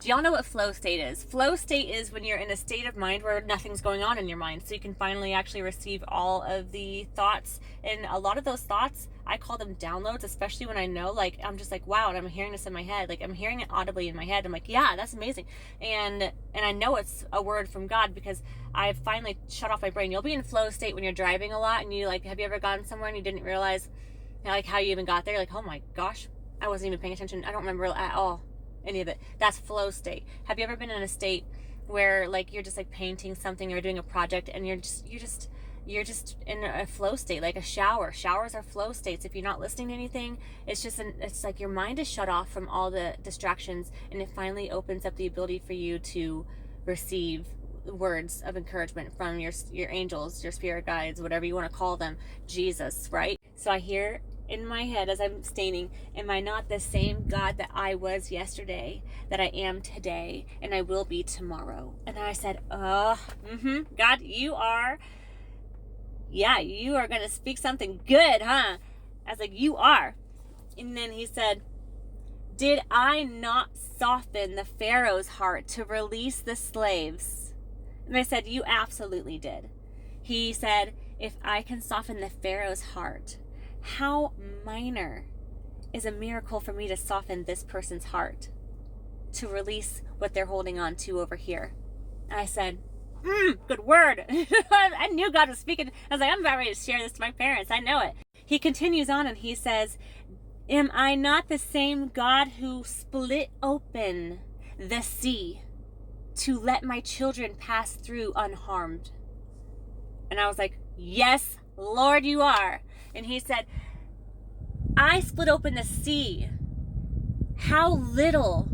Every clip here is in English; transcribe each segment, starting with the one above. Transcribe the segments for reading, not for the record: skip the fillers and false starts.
Do y'all know what flow state is? Flow state is when you're in a state of mind where nothing's going on in your mind. So you can finally actually receive all of the thoughts. And a lot of those thoughts, I call them downloads, especially when I know, like, I'm just like, wow, and I'm hearing this in my head. Like, I'm hearing it audibly in my head. I'm like, yeah, that's amazing. And I know it's a word from God because I've finally shut off my brain. You'll be in flow state when you're driving a lot and you like, have you ever gone somewhere and you didn't realize like how you even got there? Like, oh my gosh, I wasn't even paying attention. I don't remember at all any of it. That's flow state. Have you ever been in a state where like you're just like painting something or doing a project and you're just in a flow state, like a shower? Showers are flow states. If you're not listening to anything, it's like your mind is shut off from all the distractions, and it finally opens up the ability for you to receive words of encouragement from your angels, your spirit guides, whatever you want to call them, Jesus, right? So I hear in my head as I'm stating, am I not the same God that I was yesterday, that I am today, and I will be tomorrow? And I said, God, you are going to speak something good, huh? I was like, you are. And then he said, did I not soften the Pharaoh's heart to release the slaves? And I said, you absolutely did. He said, if I can soften the Pharaoh's heart, how minor is a miracle for me to soften this person's heart, to release what they're holding on to over here? And I said, good word. I knew God was speaking. I was like, I'm about ready to share this to my parents. I know it. He continues on and he says, am I not the same God who split open the sea to let my children pass through unharmed? And I was like, yes, Lord, you are. And he said, I split open the sea. How little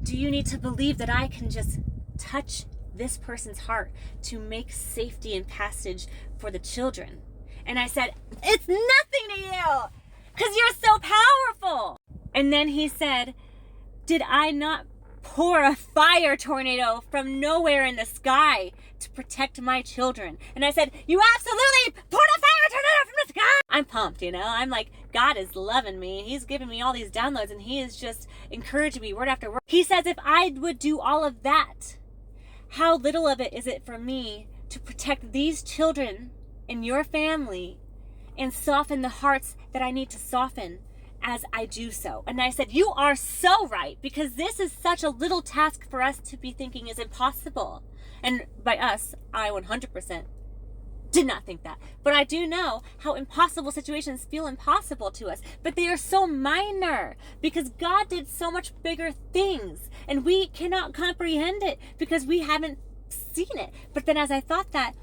do you need to believe that I can just touch this person's heart to make safety and passage for the children? And I said, it's nothing to you because you're so powerful. And then he said, did I not pour a fire tornado from nowhere in the sky to protect my children? And I said, you absolutely poured a fire tornado from the sky. I'm pumped, I'm like, God is loving me. He's giving me all these downloads and he is just encouraging me word after word. He says, if I would do all of that, how little of it is it for me to protect these children in your family and soften the hearts that I need to soften as I do so? And I said, you are so right, because this is such a little task for us to be thinking is impossible. And by us, I 100% did not think that. But I do know how impossible situations feel impossible to us. But they are so minor because God did so much bigger things. And we cannot comprehend it because we haven't seen it. But then as I thought that,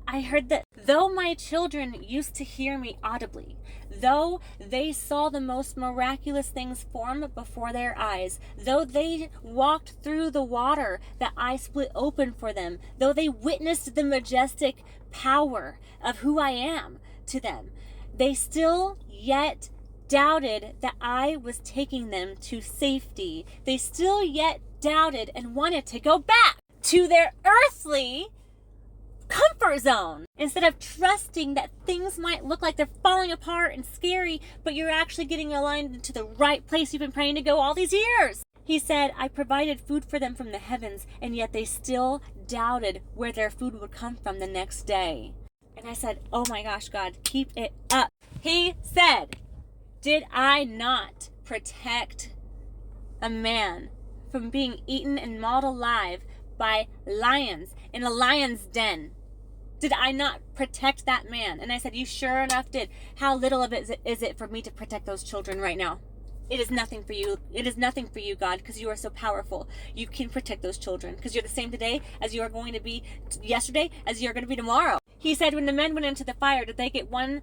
I heard that though my children used to hear me audibly, though they saw the most miraculous things form before their eyes, though they walked through the water that I split open for them, though they witnessed the majestic power of who I am to them, they still yet doubted that I was taking them to safety. They still yet doubted and wanted to go back to their earthly comfort zone instead of trusting that things might look like they're falling apart and scary, but you're actually getting aligned into the right place you've been praying to go all these years. He said, I provided food for them from the heavens, and yet they still doubted where their food would come from the next day. And I said, oh my gosh, God, keep it up. He said, did I not protect a man from being eaten and mauled alive by lions in a lion's den? Did I not protect that man? And I said, you sure enough did. How little of it is it for me to protect those children right now? It is nothing for you. It is nothing for you, God, because you are so powerful. You can protect those children because you're the same today as you are going to be yesterday, as you're going to be tomorrow. He said, when the men went into the fire, did they get 1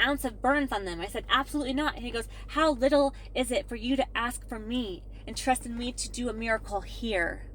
ounce of burns on them? I said, absolutely not. And he goes, how little is it for you to ask for me and trust in me to do a miracle here?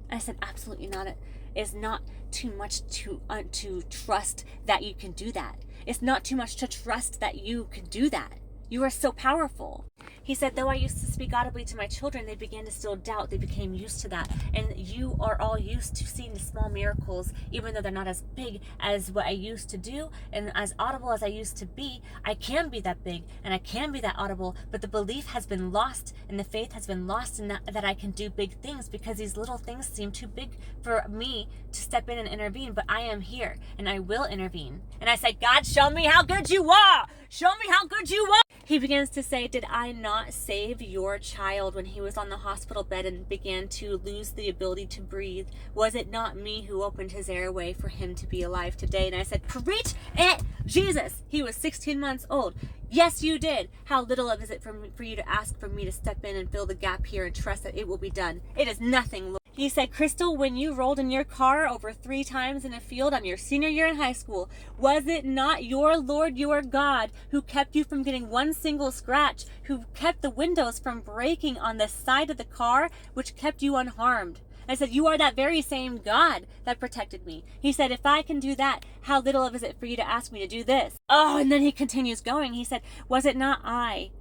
I said, absolutely not. It is not too much to trust that you can do that. It's not too much to trust that you can do that. You are so powerful. He said, though I used to speak audibly to my children, they began to still doubt. They became used to that. And you are all used to seeing the small miracles, even though they're not as big as what I used to do and as audible as I used to be. I can be that big and I can be that audible, but the belief has been lost and the faith has been lost in that I can do big things, because these little things seem too big for me to step in and intervene. But I am here and I will intervene. And I said, God, show me how good you are. Show me how good you are. He begins to say, did I not save your child when he was on the hospital bed and began to lose the ability to breathe? Was it not me who opened his airway for him to be alive today? And I said, preach it, Jesus. He was 16 months old. Yes, you did. How little is it for you to ask for me to step in and fill the gap here and trust that it will be done? It is nothing, Lord. He said, Crystal, when you rolled in your car over 3 times in a field on your senior year in high school, was it not your Lord, your God, who kept you from getting one single scratch, who kept the windows from breaking on the side of the car, which kept you unharmed? I said, you are that very same God that protected me. He said, if I can do that, how little is it for you to ask me to do this? Oh, and then he continues going. He said, was it not I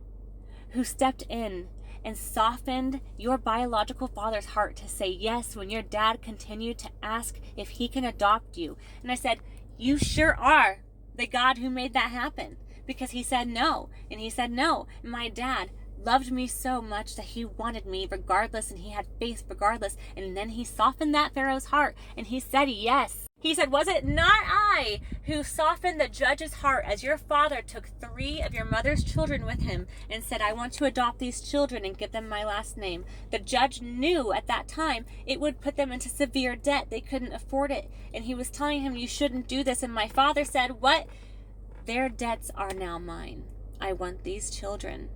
who stepped in and softened your biological father's heart to say yes when your dad continued to ask if he can adopt you? And I said, you sure are the God who made that happen, because he said no. And he said no. My dad loved me so much that he wanted me regardless, and he had faith regardless. And then he softened that Pharaoh's heart and he said yes. He said, was it not I who softened the judge's heart as your father took 3 of your mother's children with him and said, I want to adopt these children and give them my last name? The judge knew at that time it would put them into severe debt. They couldn't afford it. And he was telling him, you shouldn't do this. And my father said, what? Their debts are now mine. I want these children.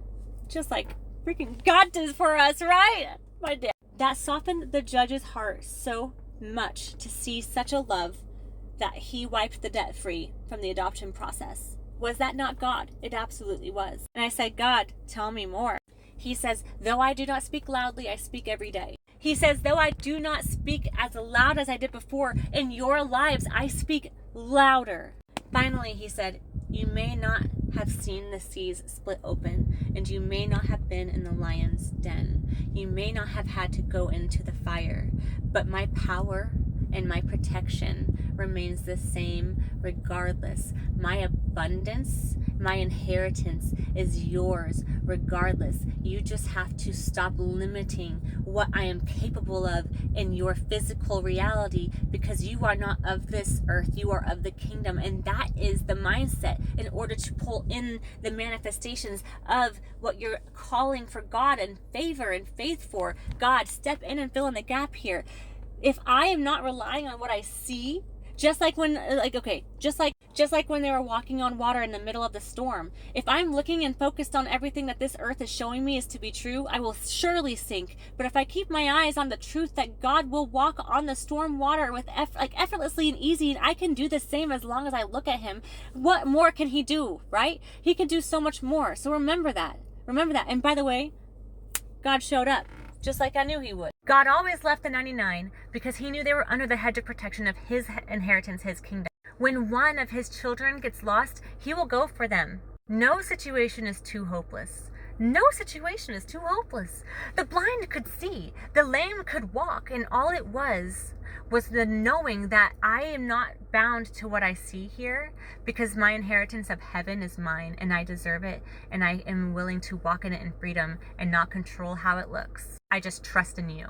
Just like freaking God did for us, right? My dad. That softened the judge's heart so much to see such a love that he wiped the debt free from the adoption process. Was that not God? It absolutely was. And I said, God, tell me more. He says, though I do not speak loudly, I speak every day. He says, though I do not speak as loud as I did before, in your lives, I speak louder. Finally, he said, you may not have seen the seas split open, and you may not have been in the lion's den. You may not have had to go into the fire, but my power and my protection remains the same regardless. My abundance, my inheritance is yours regardless. You just have to stop limiting what I am capable of in your physical reality, because you are not of this earth, you are of the kingdom. And that is the mindset in order to pull in the manifestations of what you're calling for God and favor and faith for. God, step in and fill in the gap here. If I am not relying on what I see, just like when they were walking on water in the middle of the storm. If I'm looking and focused on everything that this earth is showing me is to be true, I will surely sink. But if I keep my eyes on the truth that God will walk on the storm water with effortlessly and easy, and I can do the same as long as I look at him, what more can he do, right? He can do so much more. So remember that. Remember that. And by the way, God showed up, just like I knew he would. God always left the 99 because he knew they were under the hedge of protection of his inheritance, his kingdom. When one of his children gets lost, he will go for them. No situation is too hopeless. No situation is too hopeless. The blind could see, the lame could walk, and all it was the knowing that I am not bound to what I see here, because my inheritance of heaven is mine and I deserve it, and I am willing to walk in it in freedom and not control how it looks. I just trust in you.